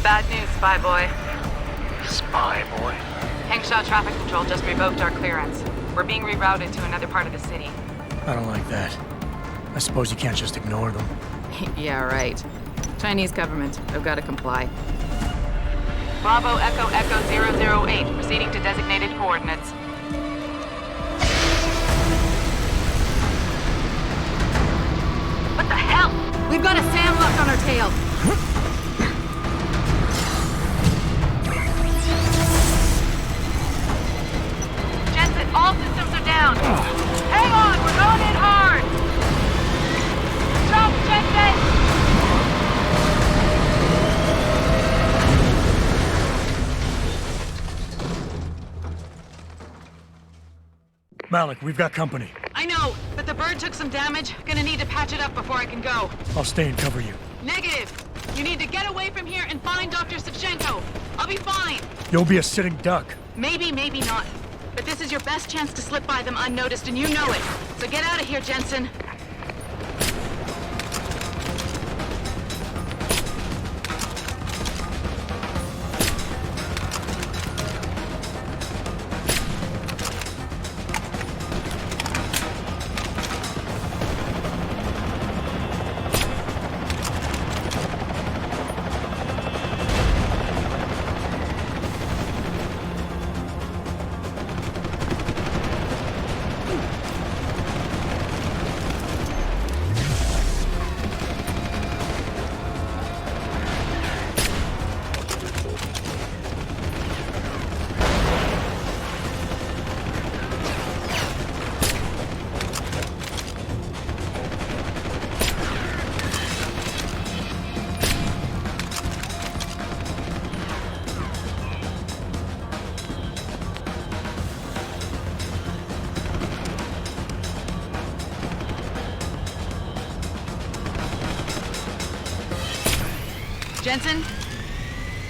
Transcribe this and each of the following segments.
Bad news, Spy Boy. Spy Boy? Hengsha Traffic Control just revoked our clearance. We're being rerouted to another part of the city. I don't like that. I suppose you can't just ignore them. Yeah, right. Chinese government. I've got to comply. Bravo Echo Echo 008, proceeding to designated coordinates. What the hell? We've got a sandlock on our tail. Jensen, all systems are down. Hang on, we're going in hard. Jump, Jensen! Malik, we've got company. I know, but the bird took some damage. Gonna need to patch it up before I can go. I'll stay and cover you. Negative! You need to get away from here and find Dr. Savchenko. I'll be fine. You'll be a sitting duck. Maybe, maybe not. But this is your best chance to slip by them unnoticed, and you know it. So get out of here, Jensen. Jensen,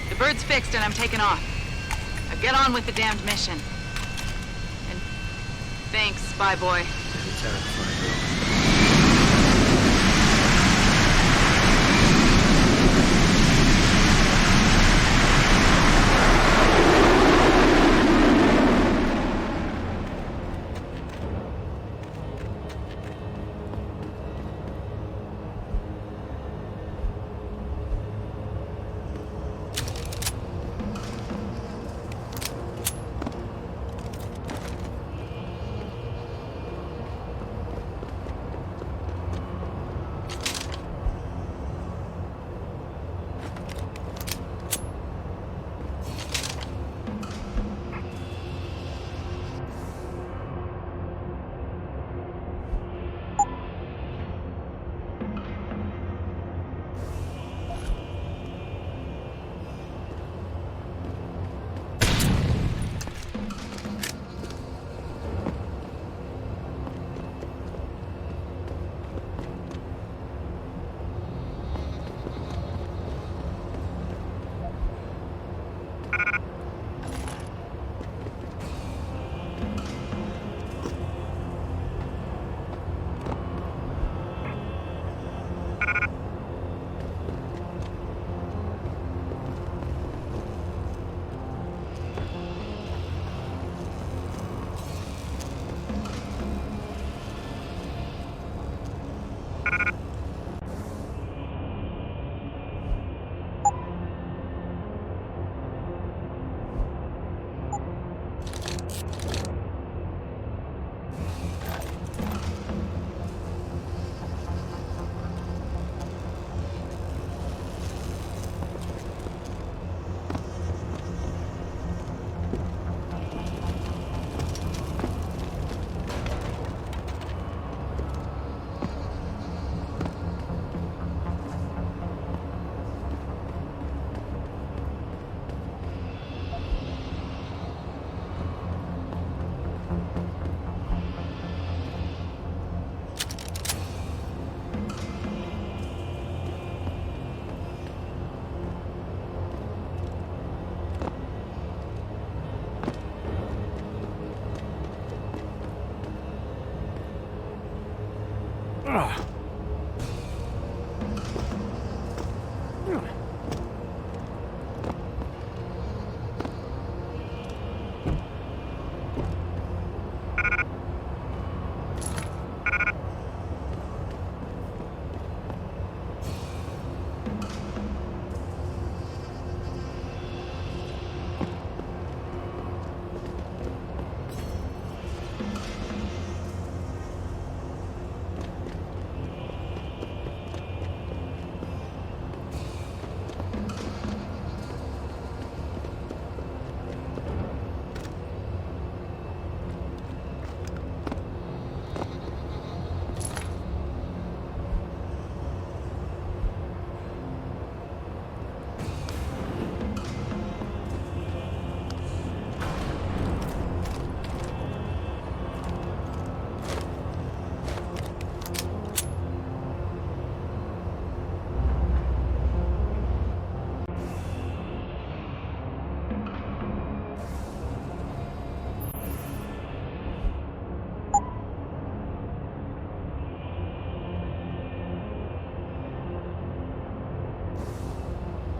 the bird's fixed and I'm taking off. Now get on with the damned mission. And thanks, Spy Boy.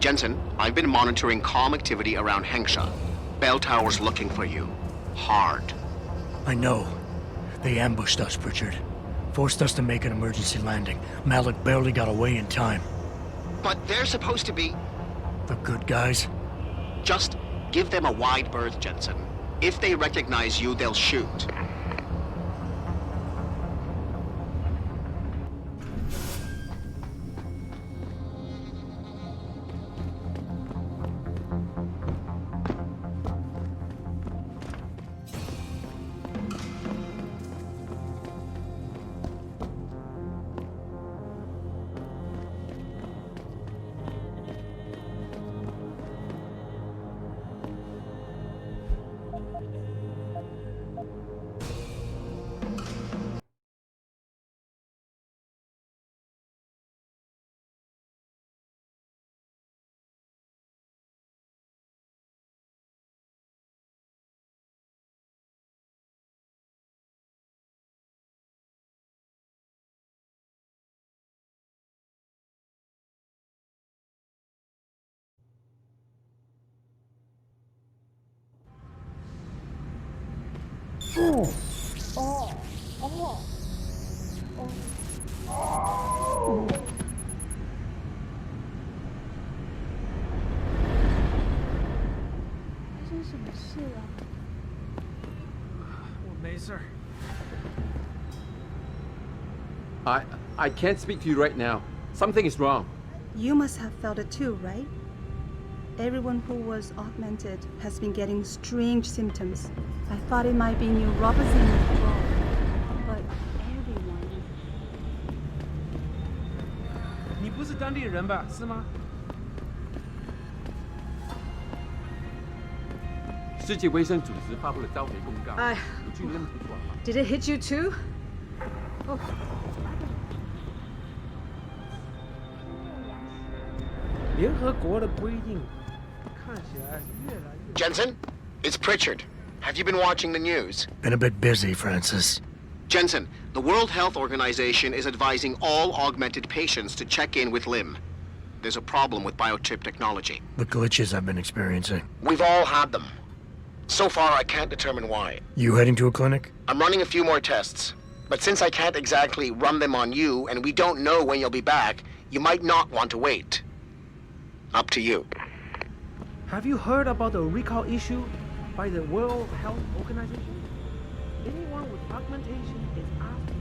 Jensen, I've been monitoring comm activity around Hengsha. Bell Tower's looking for you. Hard. I know. They ambushed us, Pritchard. Forced us to make an emergency landing. Malik barely got away in time. But they're supposed to be... The good guys? Just give them a wide berth, Jensen. If they recognize you, they'll shoot. I can't speak to you right now. Something is wrong. You must have felt it too, right? Everyone who was augmented has been getting strange symptoms. I thought it might be neuropathy withdrawal, but everyone... 你不是当地人吧？是吗？世界卫生组织发布了召回公告。不去任何地方。Did it hit you too? Oh. Jensen, it's Pritchard. Have you been watching the news? Been a bit busy, Francis. Jensen, the World Health Organization is advising all augmented patients to check in with Lim. There's a problem with biochip technology. The glitches I've been experiencing. We've all had them. So far, I can't determine why. You heading to a clinic? I'm running a few more tests. But since I can't exactly run them on you, and we don't know when you'll be back, you might not want to wait. Up to you. Have you heard about the recall issue by the World Health Organization? Anyone with augmentation is asking.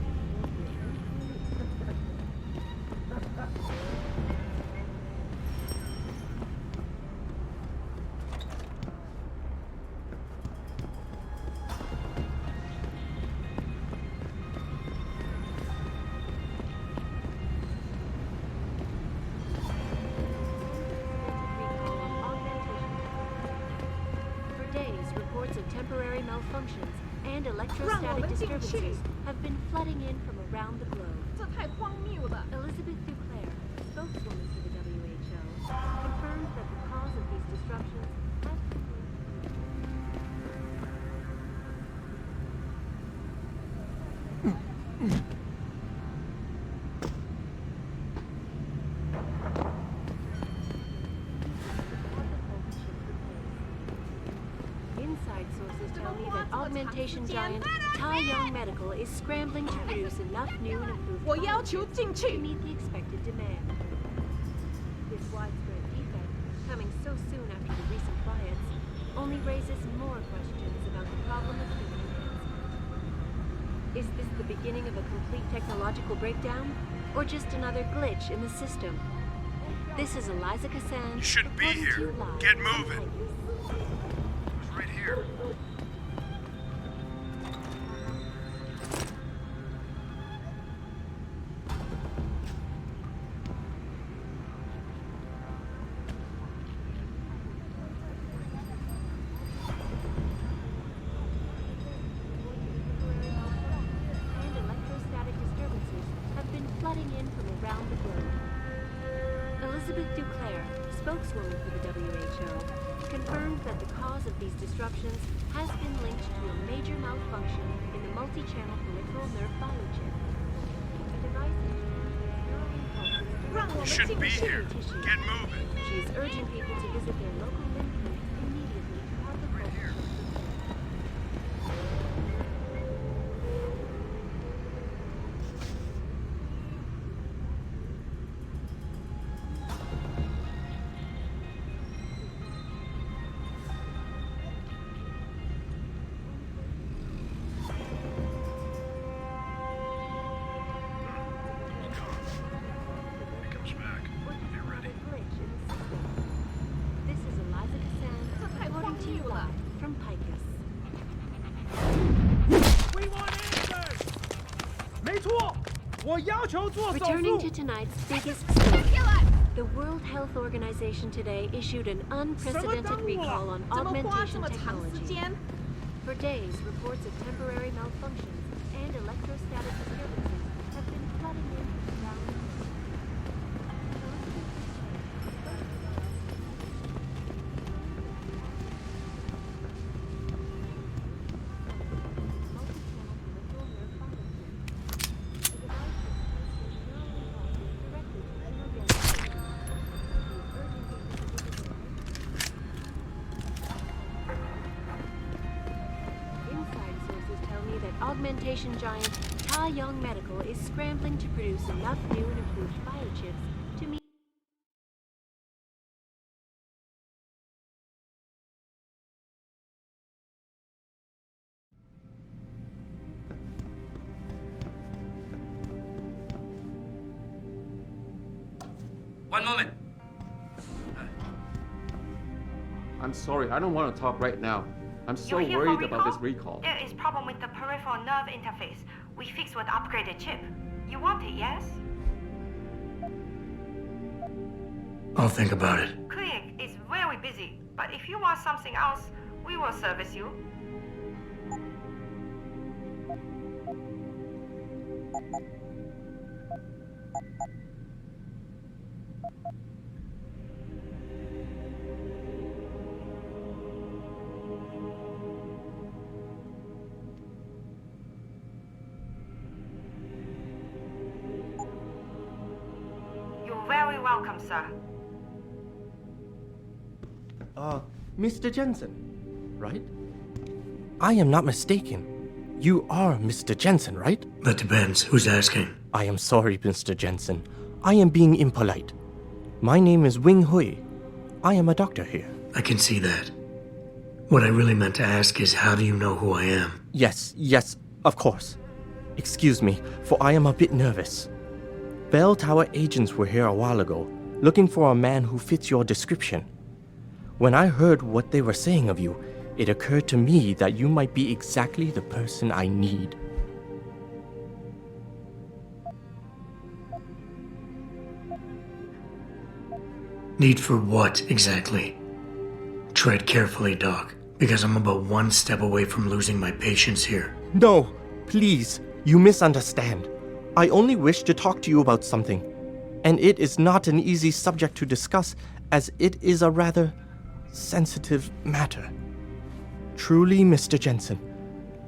Temporary malfunctions and electrostatic disturbances have been flooding in from around the globe. Elizabeth Duclair, spokeswoman for the WHO, confirms that the cause of these disruptions has been... Inside sources tell me that augmentation giant Tai Young Medical is scrambling to produce enough new and improved products to meet the expected demand. This widespread defect, coming so soon after the recent riots, only raises more questions about the problem of human enhancement. Is this the beginning of a complete technological breakdown, or just another glitch in the system? This is Eliza Cassan. You shouldn't be here. Get moving. Right here. And electrostatic disturbances have been flooding in from around the globe. Elizabeth Duclair, spokeswoman for the WHO, confirmed that the cause of these disruptions has been linked to a major malfunction in the multi-channel peripheral nerve biochip. A device You shouldn't be here. Get moving. She's urging people to visit their local limb clinic immediately to help the Right here. He comes back. Be ready. This is Eliza Cassan, reporting to you live from Picus. We want answers! 没错，我要求做手 Returning 术 to。tonight's biggest story. The World Health Organization today issued an unprecedented recall on augmentation technology. For days, reports of temporary malfunctions and electrostatic disturbances have been flooding in from around the world. Inside sources tell me that augmentation giant Ta Young Medical is scrambling to produce enough new and improved biochips to meet. One moment. I'm sorry, I don't want to talk right now. I'm so You're here worried for about this recall. There is problem with the peripheral nerve interface. We fixed with upgraded chip. You want it, yes? I'll think about it. Clinic is very busy, but if you want something else, we will service you. You're very welcome, sir. Mr. Jensen, right? I am not mistaken. You are Mr. Jensen, right? That depends. Who's asking? I am sorry, Mr. Jensen. I am being impolite. My name is Wing Hui. I am a doctor here. I can see that. What I really meant to ask is, how do you know who I am? Yes, of course. Excuse me, for I am a bit nervous. Bell Tower agents were here a while ago, looking for a man who fits your description. When I heard what they were saying of you, it occurred to me that you might be exactly the person I need. Need for what, exactly? Tread carefully, Doc, because I'm about one step away from losing my patience here. No, please, you misunderstand. I only wish to talk to you about something, and it is not an easy subject to discuss, as it is a rather sensitive matter. Truly, Mr. Jensen,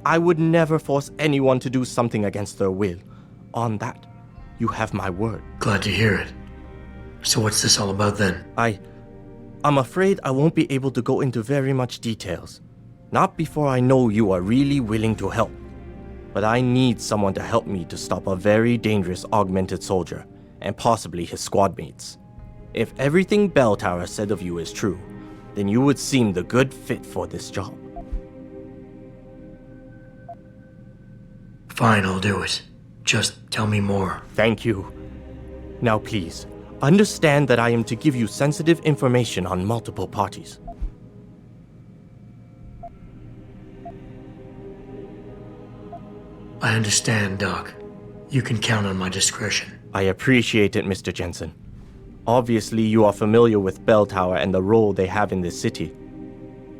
I would never force anyone to do something against their will. On that, you have my word. Glad to hear it. So what's this all about then? I'm afraid I won't be able to go into very much details. Not before I know you are really willing to help. But I need someone to help me to stop a very dangerous augmented soldier, and possibly his squad mates. If everything Bell Tower said of you is true, then you would seem the good fit for this job. Fine, I'll do it. Just tell me more. Thank you. Now please, understand that I am to give you sensitive information on multiple parties. I understand, Doc. You can count on my discretion. I appreciate it, Mr. Jensen. Obviously, you are familiar with Bell Tower and the role they have in this city.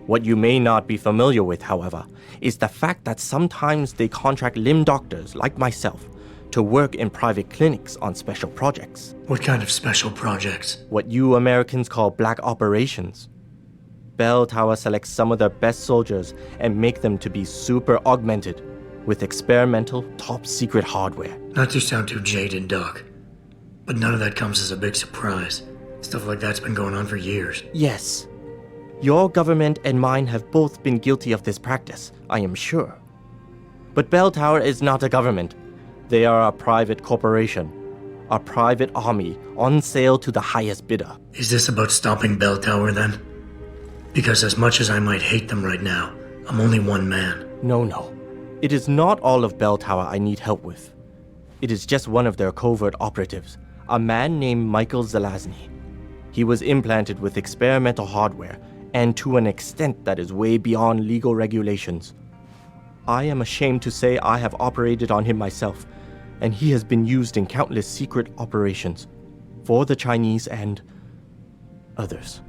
What you may not be familiar with, however, is the fact that sometimes they contract limb doctors like myself to work in private clinics on special projects. What kind of special projects? What you Americans call black operations. Bell Tower selects some of their best soldiers and make them to be super augmented with experimental, top-secret hardware. Not to sound too jaded, Doc, but none of that comes as a big surprise. Stuff like that's been going on for years. Yes. Your government and mine have both been guilty of this practice, I am sure. But Bell Tower is not a government. They are a private corporation. A private army on sale to the highest bidder. Is this about stopping Bell Tower then? Because as much as I might hate them right now, I'm only one man. No. It is not all of Bell Tower I need help with. It is just one of their covert operatives, a man named Michael Zelazny. He was implanted with experimental hardware, and to an extent that is way beyond legal regulations. I am ashamed to say I have operated on him myself, and he has been used in countless secret operations for the Chinese and others.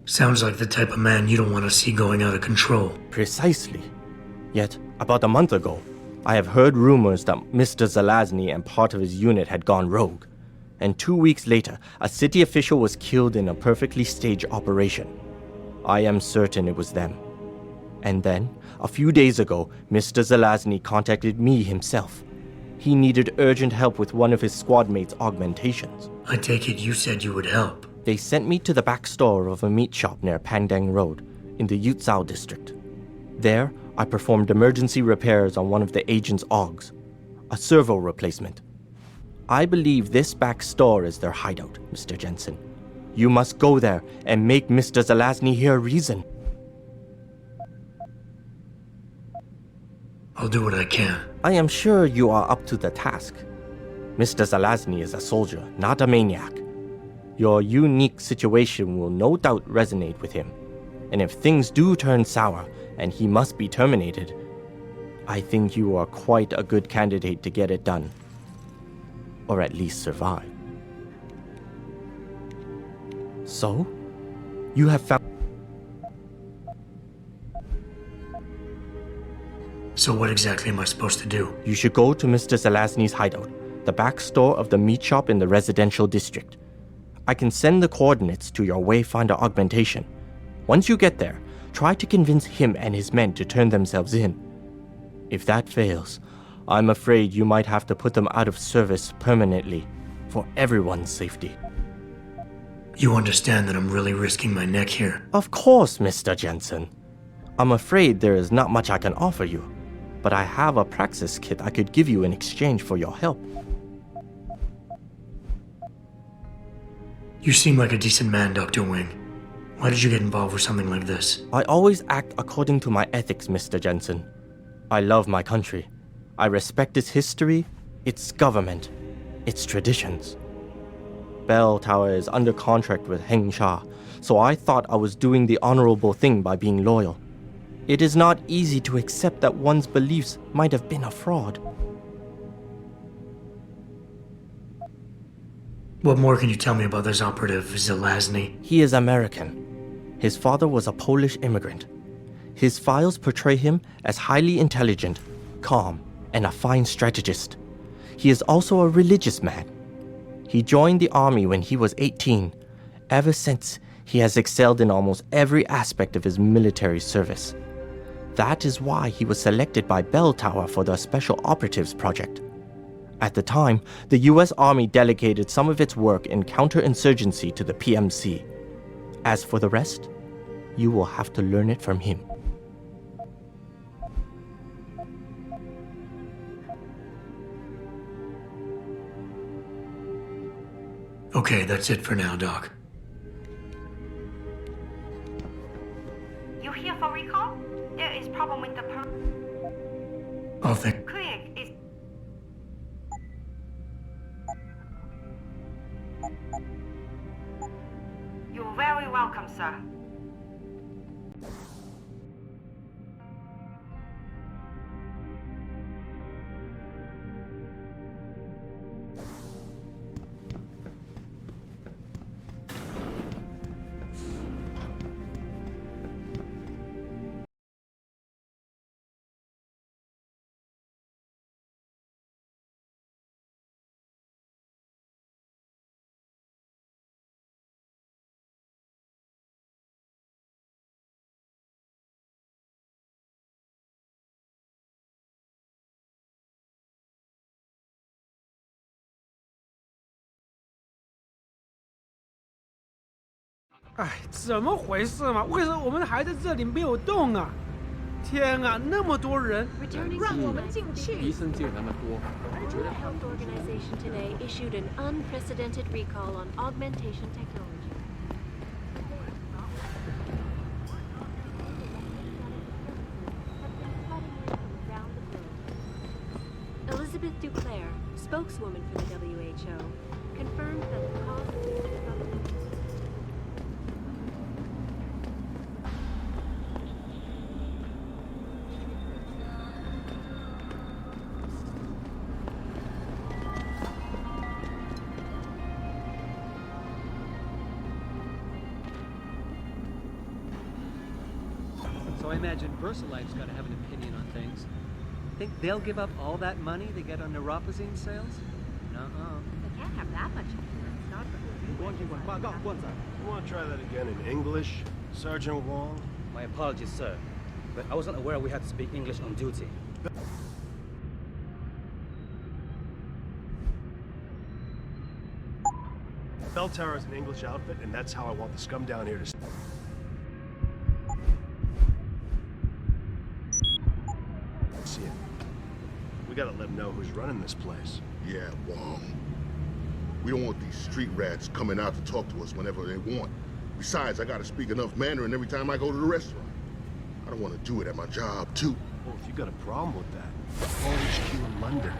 Sounds like the type of man you don't want to see going out of control. Precisely. Yet, about a month ago, I have heard rumors that Mr. Zelazny and part of his unit had gone rogue. And 2 weeks later, a city official was killed in a perfectly staged operation. I am certain it was them. And then, a few days ago, Mr. Zelazny contacted me himself. He needed urgent help with one of his squad mates' augmentations. I take it you said you would help. They sent me to the back store of a meat shop near Pandang Road, in the Yutzao district. There, I performed emergency repairs on one of the agent's augs, a servo replacement. I believe this back store is their hideout, Mr. Jensen. You must go there and make Mr. Zelazny hear reason. I'll do what I can. I am sure you are up to the task. Mr. Zelazny is a soldier, not a maniac. Your unique situation will no doubt resonate with him. And if things do turn sour and he must be terminated, I think you are quite a good candidate to get it done. Or at least survive. So, you have found... So what exactly am I supposed to do? You should go to Mr. Zelazny's hideout, the back store of the meat shop in the residential district. I can send the coordinates to your Wayfinder augmentation. Once you get there, try to convince him and his men to turn themselves in. If that fails, I'm afraid you might have to put them out of service permanently, for everyone's safety. You understand that I'm really risking my neck here? Of course, Mr. Jensen. I'm afraid there is not much I can offer you, but I have a praxis kit I could give you in exchange for your help. You seem like a decent man, Dr. Wing. Why did you get involved with something like this? I always act according to my ethics, Mr. Jensen. I love my country. I respect its history, its government, its traditions. Bell Tower is under contract with Heng Sha, so I thought I was doing the honorable thing by being loyal. It is not easy to accept that one's beliefs might have been a fraud. What more can you tell me about this operative, Zelazny? He is American. His father was a Polish immigrant. His files portray him as highly intelligent, calm, and a fine strategist. He is also a religious man. He joined the army when he was 18. Ever since, he has excelled in almost every aspect of his military service. That is why he was selected by Bell Tower for the Special Operatives Project. At the time, the US Army delegated some of its work in counterinsurgency to the PMC. As for the rest, you will have to learn it from him. Okay, that's it for now, Doc. You here for recall? There is problem with the I'll think. Quick, it's... You're very welcome, sir. 哎，怎么回事嘛？为什么我们还在这里没有动啊？天啊，那么多人，让我们进去。医生界那么多， The World Health Organization today issued an unprecedented recall on augmentation technology. Elizabeth Duclair, spokeswoman for the WHO, confirmed that the cause of the development. So I imagine VersaLife's got to have an opinion on things. Think they'll give up all that money they get on neuropozyne sales? Nuh-uh. They can't have that much influence, not for You want to try that again in English, Sergeant Wong? My apologies, sir, but I wasn't aware we had to speak English on duty. Bell Tower is an English outfit, and that's how I want the scum down here to see it. We gotta let them know who's running this place. Yeah, Wong. We don't want these street rats coming out to talk to us whenever they want. Besides, I gotta speak enough Mandarin every time I go to the restaurant. I don't want to do it at my job, too. Well, if you got a problem with that, call HQ in London.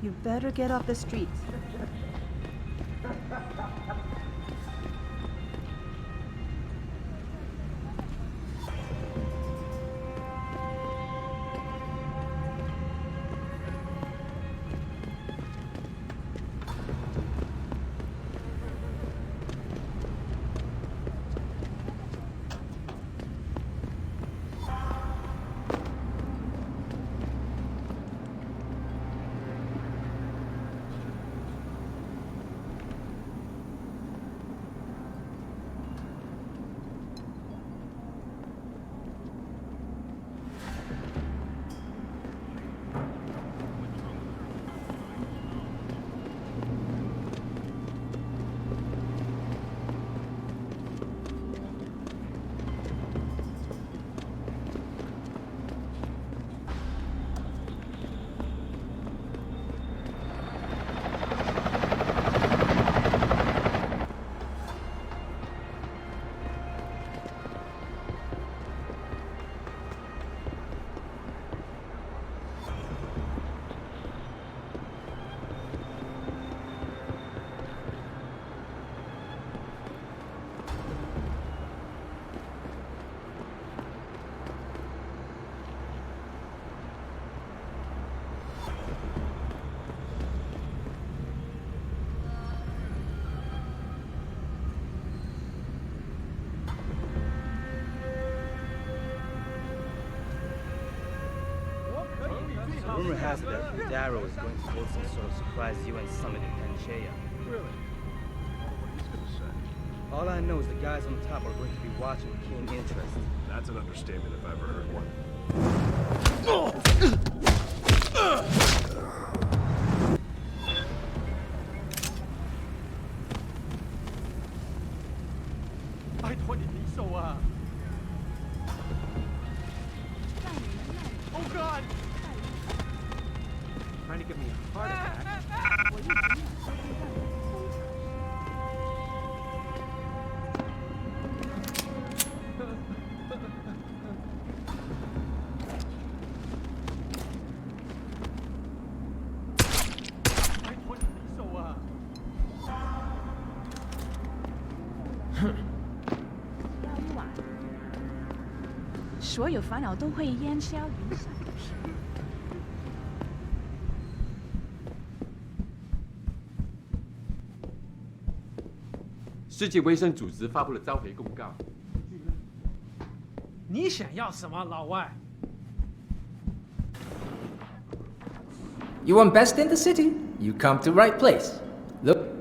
You better get off the streets. Rumor has it that Darrow is going to hold some sort of surprise UN summit in Panchaea. Really? What he's gonna say? All I know is the guys on top are going to be watching with keen interest. That's an understatement if I've ever heard one. Oh God! Trying to give me a heart attack.世界卫生组织发布了召回公告。你想要什么，老外？ You want best in the city? You come to right place. Look.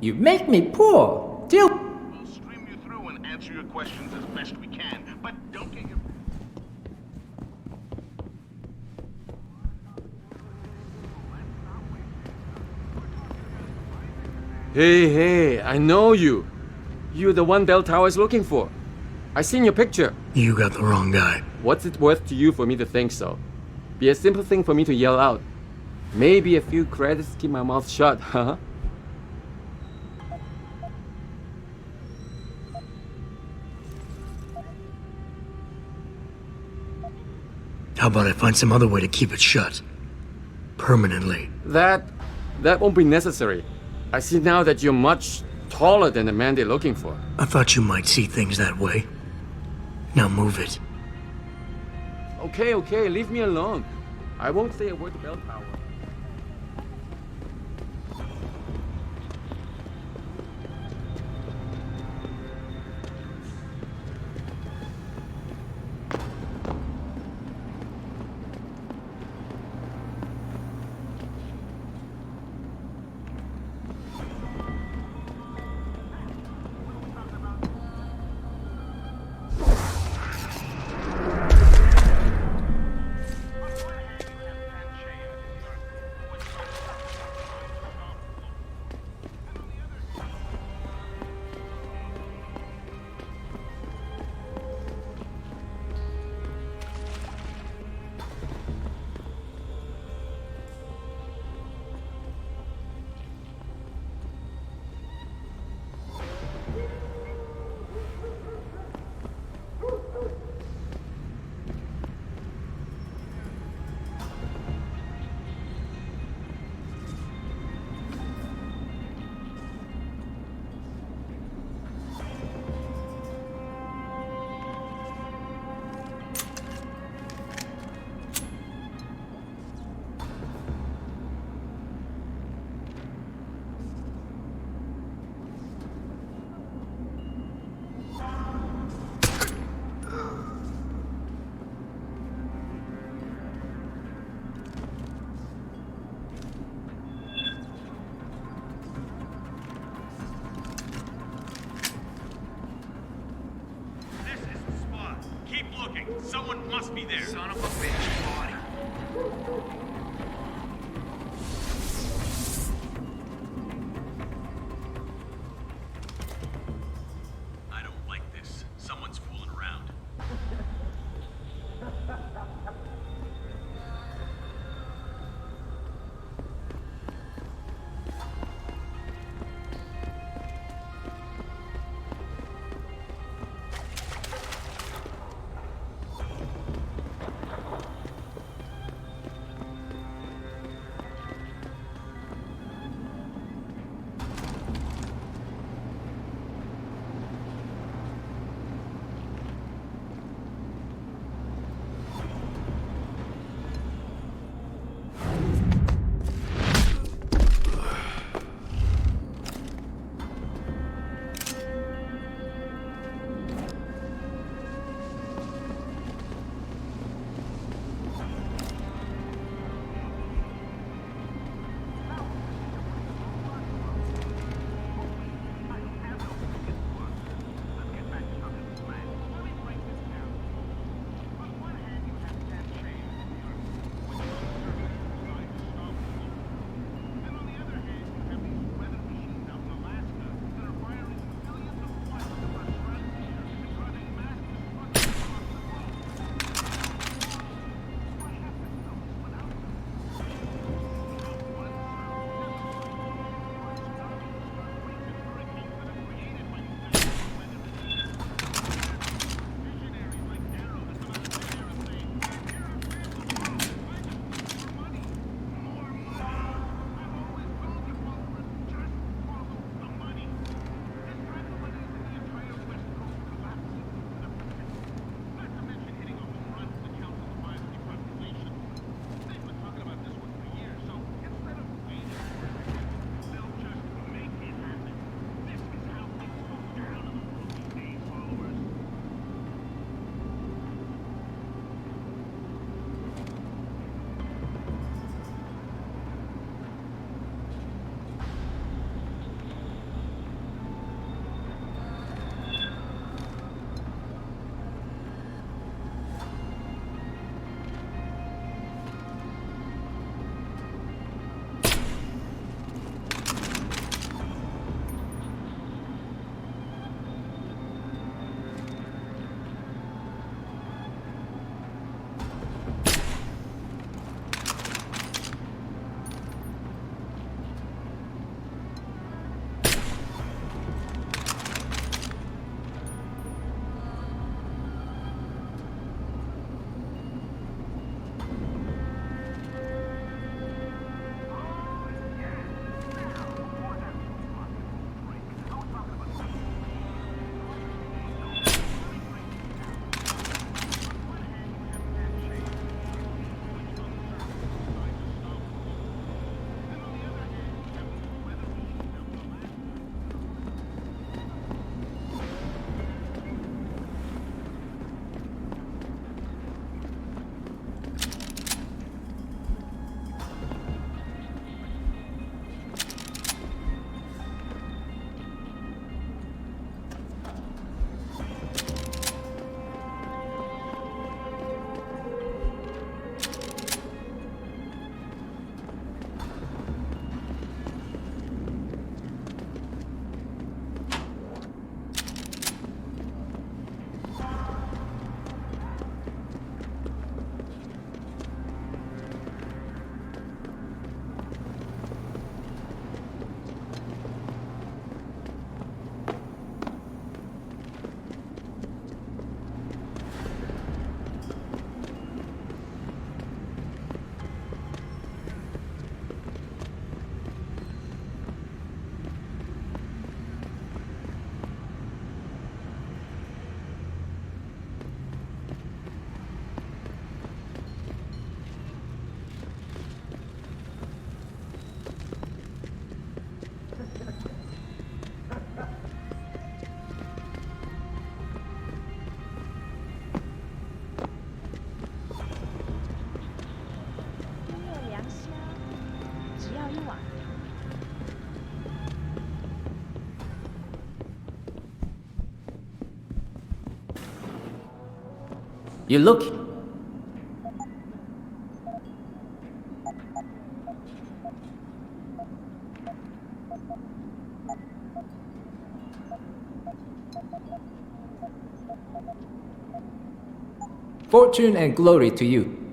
You make me poor. Deal. We'll stream you through and answer your questions as best we can, but don't get your... Hey, I know you. You're the one Bell Tower is looking for. I seen your picture. You got the wrong guy. What's it worth to you for me to think so? Be a simple thing for me to yell out. Maybe a few credits keep my mouth shut, huh? How about I find some other way to keep it shut? Permanently. That won't be necessary. I see now that you're much taller than the man they're looking for. I thought you might see things that way. Now move it. Okay, leave me alone. I won't say a word to Bell Tower. Someone must be there. Son of a bitch, body. I don't like this. Someone's fooling around. You're lucky. Fortune and glory to you.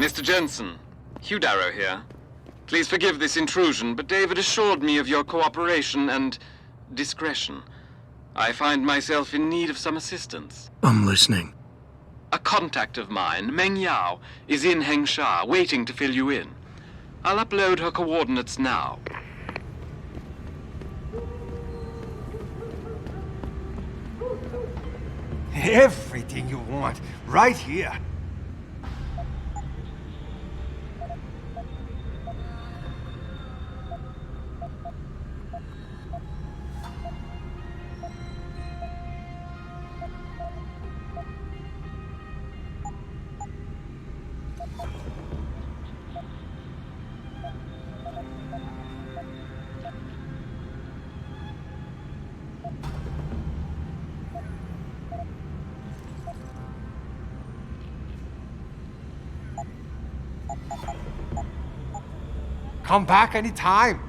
Mr. Jensen, Hugh Darrow here. Please forgive this intrusion, but David assured me of your cooperation and discretion. I find myself in need of some assistance. I'm listening. A contact of mine, Meng Yao, is in Hengsha, waiting to fill you in. I'll upload her coordinates now. Everything you want, right here. Come back anytime.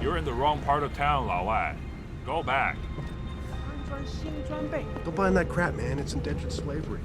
You're in the wrong part of town, Lao Wai. Go back. Don't buy that crap, man. It's indentured slavery.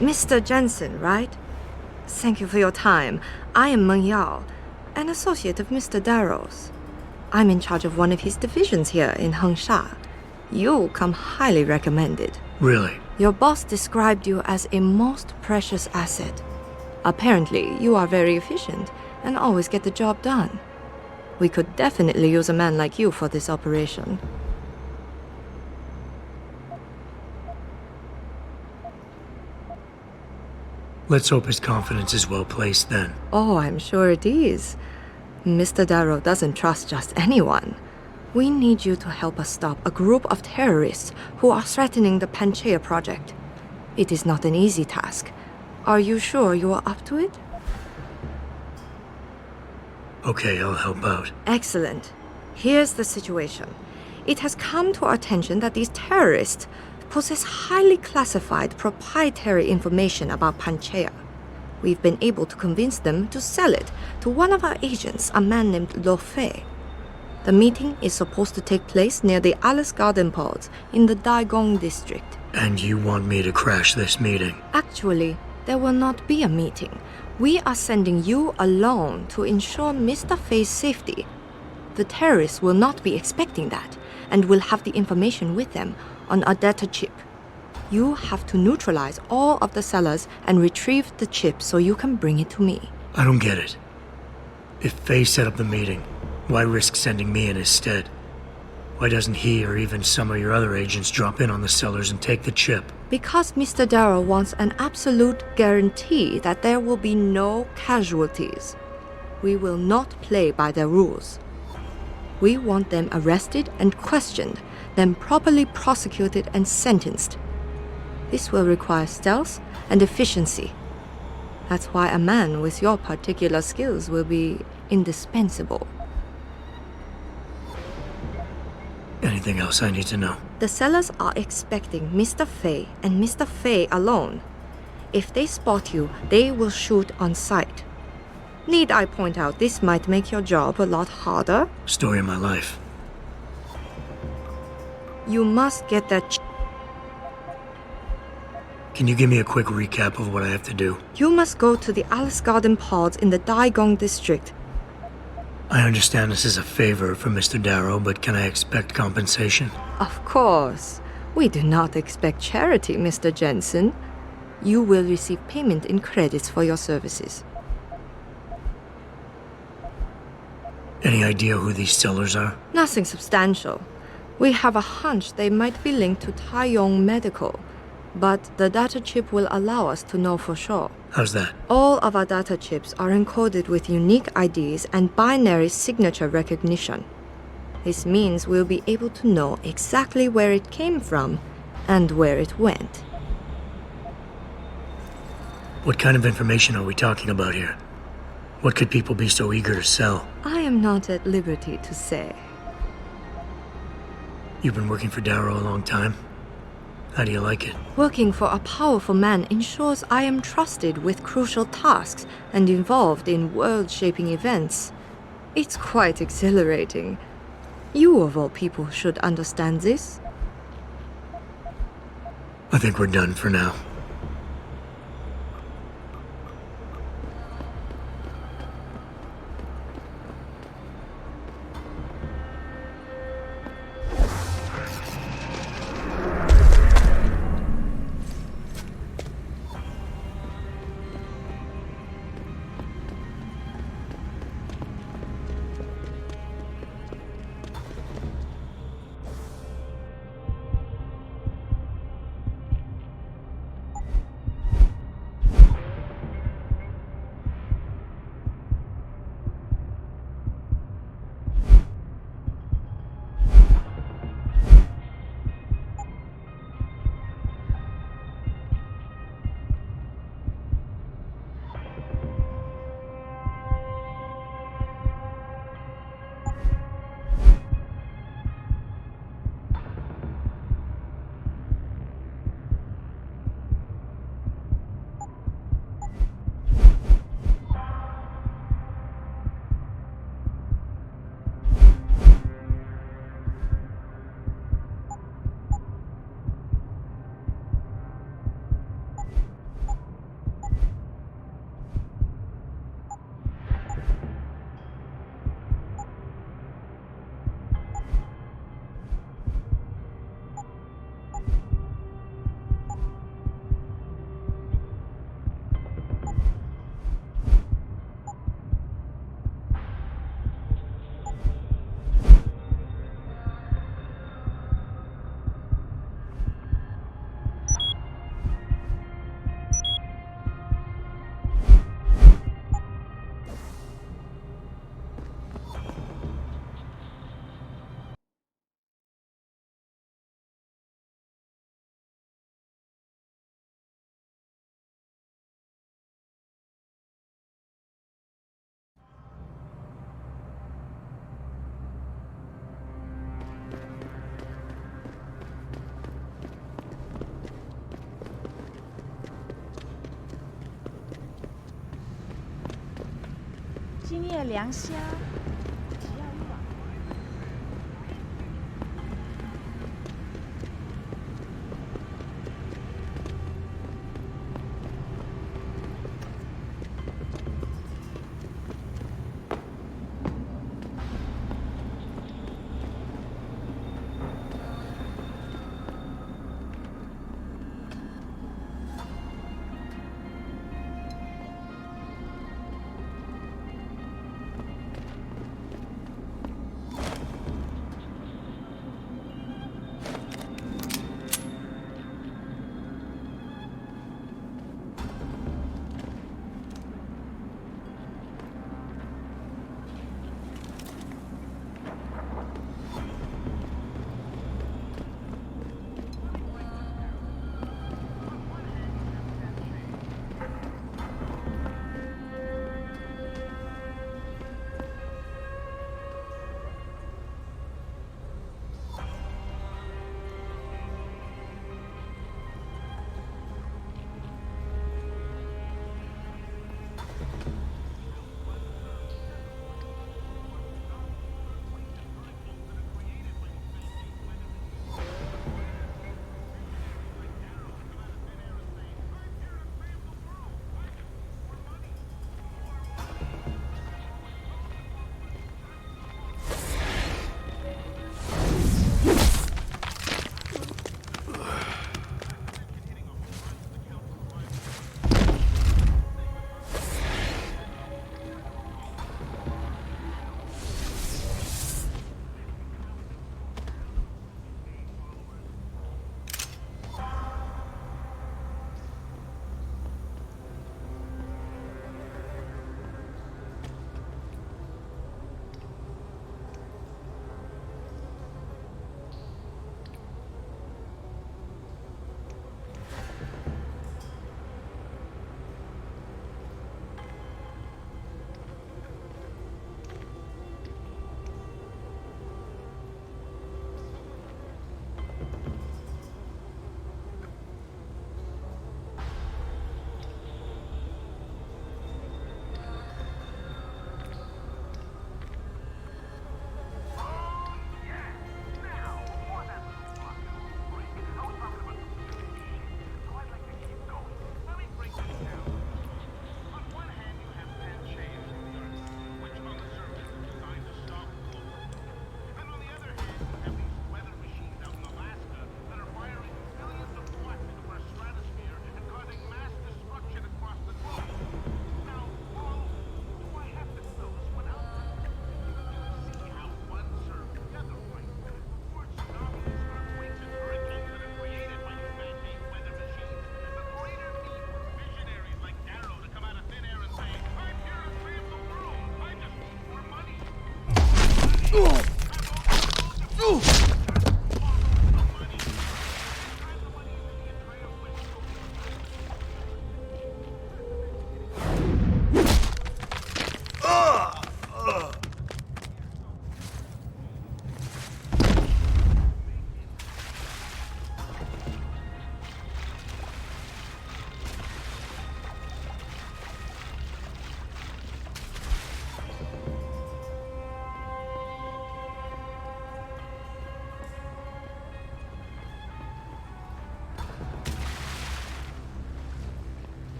Mr. Jensen, right? Thank you for your time. I am Meng Yao, an associate of Mr. Darrow's. I'm in charge of one of his divisions here in Hengsha. You come highly recommended. Really? Your boss described you as a most precious asset. Apparently, you are very efficient and always get the job done. We could definitely use a man like you for this operation. Let's hope his confidence is well placed then. Oh, I'm sure it is. Mr. Darrow doesn't trust just anyone. We need you to help us stop a group of terrorists who are threatening the Panchaea project. It is not an easy task. Are you sure you are up to it? Okay, I'll help out. Excellent. Here's the situation. It has come to our attention that these terrorists possess highly classified proprietary information about Panchaea. We've been able to convince them to sell it to one of our agents, a man named Lo Fei. The meeting is supposed to take place near the Alice Garden pods in the Daigong district. And you want me to crash this meeting? Actually, there will not be a meeting. We are sending you alone to ensure Mr. Fei's safety. The terrorists will not be expecting that, and will have the information with them on a data chip. You have to neutralize all of the sellers and retrieve the chip so you can bring it to me. I don't get it. If Fei set up the meeting, why risk sending me in his stead? Why doesn't he or even some of your other agents drop in on the sellers and take the chip? Because Mr. Darrow wants an absolute guarantee that there will be no casualties. We will not play by their rules. We want them arrested and questioned, then properly prosecuted and sentenced. This will require stealth and efficiency. That's why a man with your particular skills will be indispensable. Anything else I need to know? The sellers are expecting Mr. Fei and Mr. Fei alone. If they spot you, they will shoot on sight. Need I point out this might make your job a lot harder? Story of my life. You must get that Can you give me a quick recap of what I have to do? You must go to the Alice Garden pods in the Daigong district. I understand this is a favor from Mr. Darrow, but can I expect compensation? Of course. We do not expect charity, Mr. Jensen. You will receive payment in credits for your services. Any idea who these sellers are? Nothing substantial. We have a hunch they might be linked to Taiyong Medical, but the data chip will allow us to know for sure. How's that? All of our data chips are encoded with unique IDs and binary signature recognition. This means we'll be able to know exactly where it came from and where it went. What kind of information are we talking about here? What could people be so eager to sell? I am not at liberty to say. You've been working for Darrow a long time. How do you like it? Working for a powerful man ensures I am trusted with crucial tasks and involved in world-shaping events. It's quite exhilarating. You, of all people, should understand this. I think we're done for now. 灭良虾。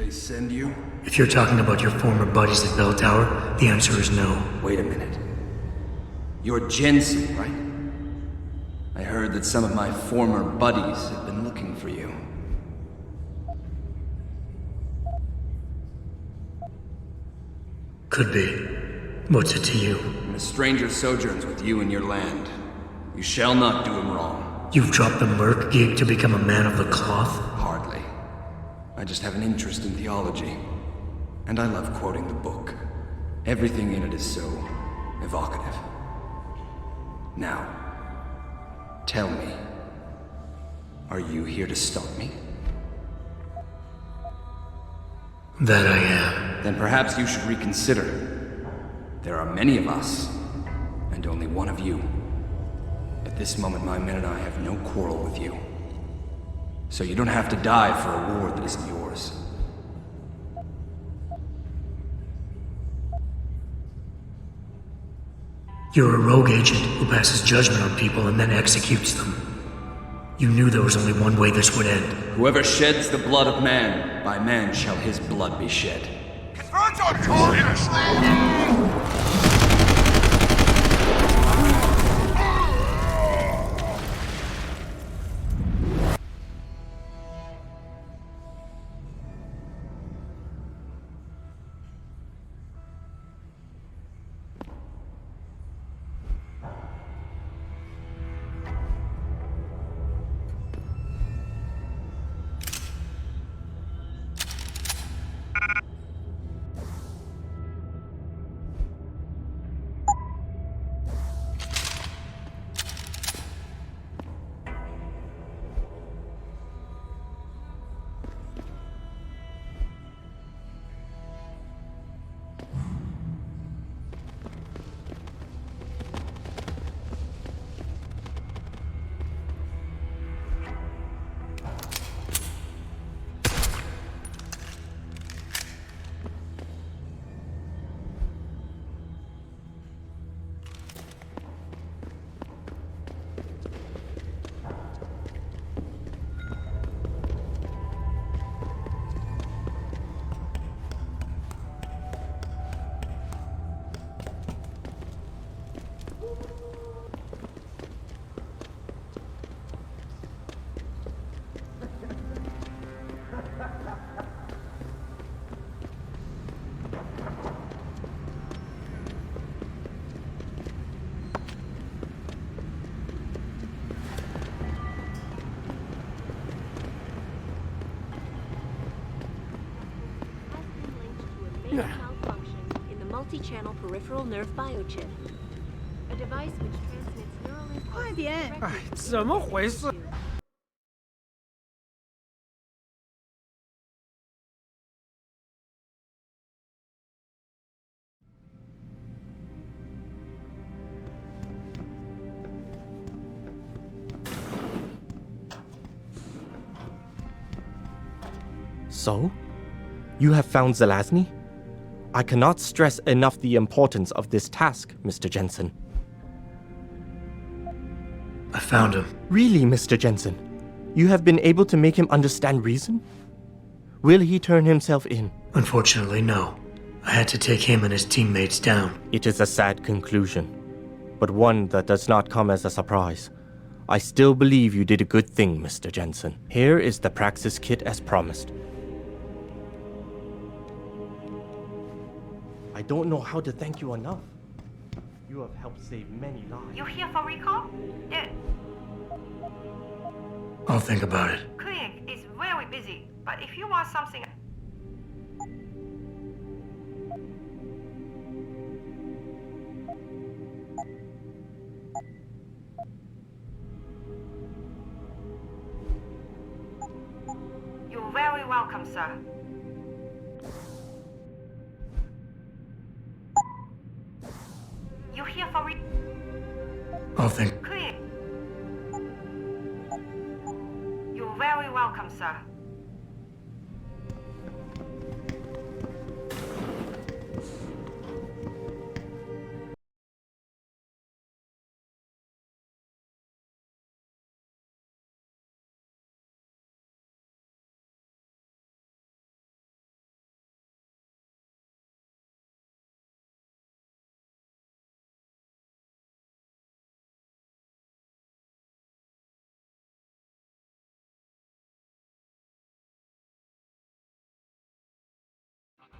they send you? If you're talking about your former buddies at Bell Tower, the answer is no. Wait a minute. You're Jensen, right? I heard that some of my former buddies have been looking for you. Could be. What's it to you? When a stranger sojourns with you in your land, you shall not do him wrong. You've dropped the merc gig to become a man of the cloth? Hardly. I just have an interest in theology. And I love quoting the book. Everything in it is so evocative. Now, tell me, are you here to stop me? That I am. Then perhaps you should reconsider. There are many of us, and only one of you. At this moment, my men and I have no quarrel with you. So you don't have to die for a war that isn't yours. You're a rogue agent who passes judgment on people and then executes them. You knew there was only one way this would end. Whoever sheds the blood of man, by man shall his blood be shed. Multi-channel peripheral nerve biochip. A device which transmits neural impulses directly to 怎么回事？ So? You have found Zelazny? I cannot stress enough the importance of this task, Mr. Jensen. I found him. Really, Mr. Jensen? You have been able to make him understand reason? Will he turn himself in? Unfortunately, no. I had to take him and his teammates down. It is a sad conclusion, but one that does not come as a surprise. I still believe you did a good thing, Mr. Jensen. Here is the Praxis kit as promised. I don't know how to thank you enough. You have helped save many lives. You here for recall? I'll think about it. Clinic is very busy, but if you want something... You're very welcome, sir. You here for I'll think. Clear. You're very welcome, sir.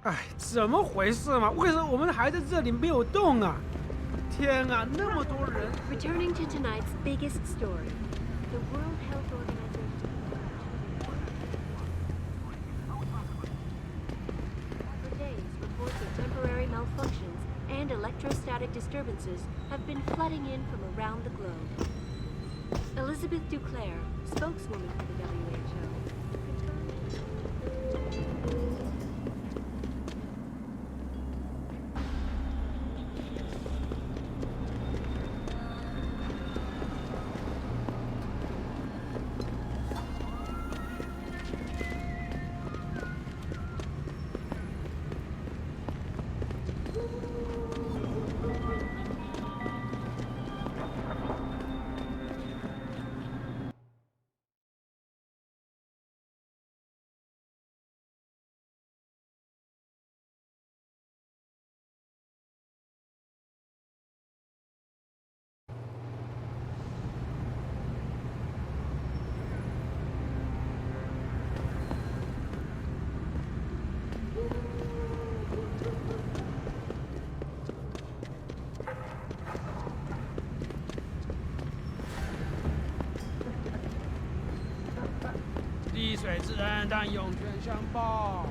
哎，怎么回事嘛？为什么我们还在这里没有动啊？天啊，那么多人！ Returning to tonight's biggest story, the World Health Organization. For days, reports of temporary malfunctions and electrostatic disturbances have been flooding in from around the globe. Elizabeth Duclair, spokeswoman for the WHO.滴水之恩，但涌泉相报。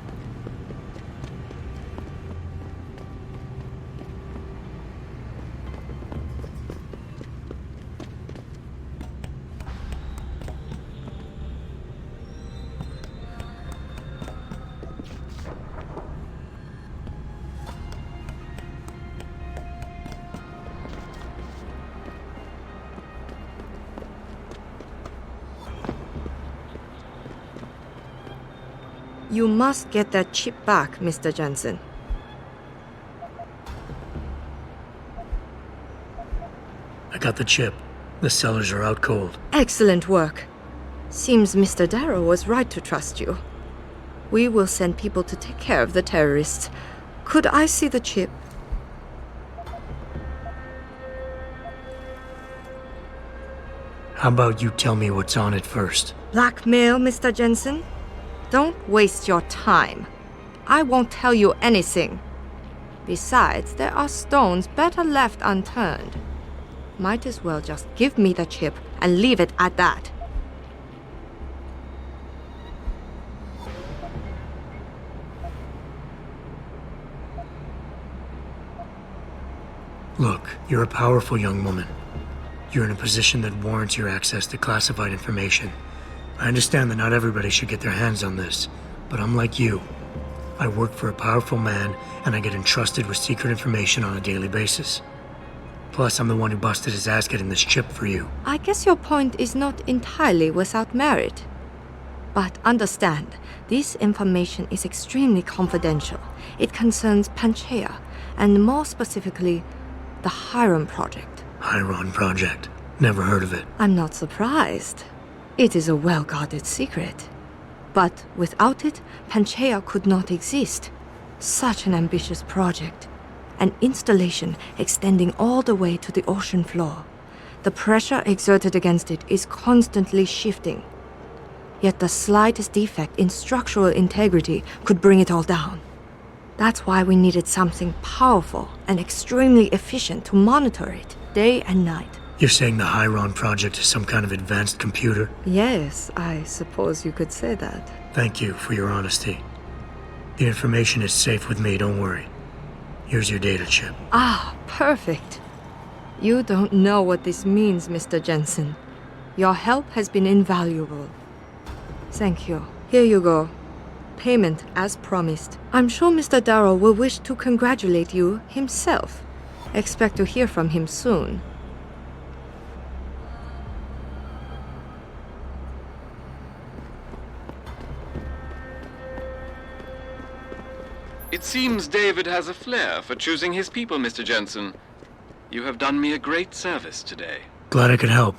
You must get that chip back, Mr. Jensen. I got the chip. The cellars are out cold. Excellent work. Seems Mr. Darrow was right to trust you. We will send people to take care of the terrorists. Could I see the chip? How about you tell me what's on it first? Blackmail, Mr. Jensen? Don't waste your time. I won't tell you anything. Besides, there are stones better left unturned. Might as well just give me the chip and leave it at that. Look, you're a powerful young woman. You're in a position that warrants your access to classified information. I understand that not everybody should get their hands on this, but I'm like you. I work for a powerful man, and I get entrusted with secret information on a daily basis. Plus, I'm the one who busted his ass getting this chip for you. I guess your point is not entirely without merit. But understand, this information is extremely confidential. It concerns Panchaea, and more specifically, the Hiron Project. Hiron Project? Never heard of it. I'm not surprised. It is a well-guarded secret. But without it, Panchaea could not exist. Such an ambitious project. An installation extending all the way to the ocean floor. The pressure exerted against it is constantly shifting. Yet the slightest defect in structural integrity could bring it all down. That's why we needed something powerful and extremely efficient to monitor it, day and night. You're saying the Hiron Project is some kind of advanced computer? Yes, I suppose you could say that. Thank you for your honesty. The information is safe with me, don't worry. Here's your data chip. Ah, perfect. You don't know what this means, Mr. Jensen. Your help has been invaluable. Thank you. Here you go. Payment as promised. I'm sure Mr. Darrow will wish to congratulate you himself. Expect to hear from him soon. It seems David has a flair for choosing his people, Mr. Jensen. You have done me a great service today. Glad I could help.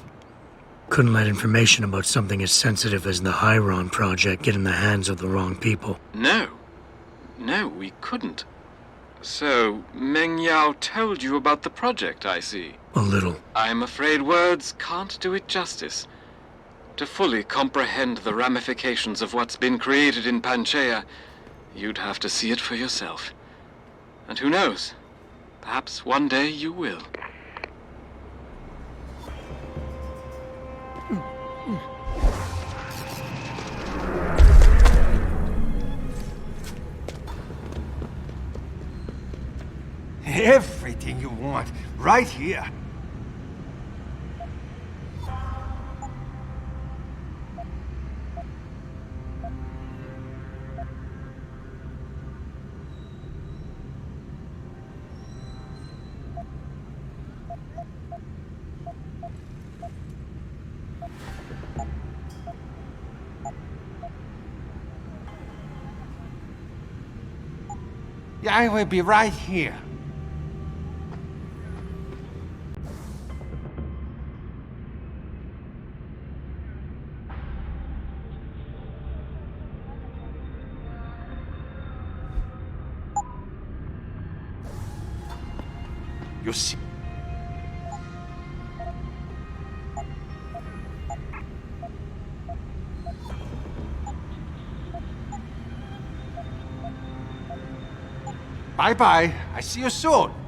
Couldn't let information about something as sensitive as the Hiron Project get in the hands of the wrong people. No. No, we couldn't. So, Meng Yao told you about the project, I see. A little. I'm afraid words can't do it justice. To fully comprehend the ramifications of what's been created in Panchaea, You'd have to see it for yourself. And who knows? Perhaps one day you will. Everything you want, right here. Yeah, I will be right here. You see. Bye-bye. I see you soon.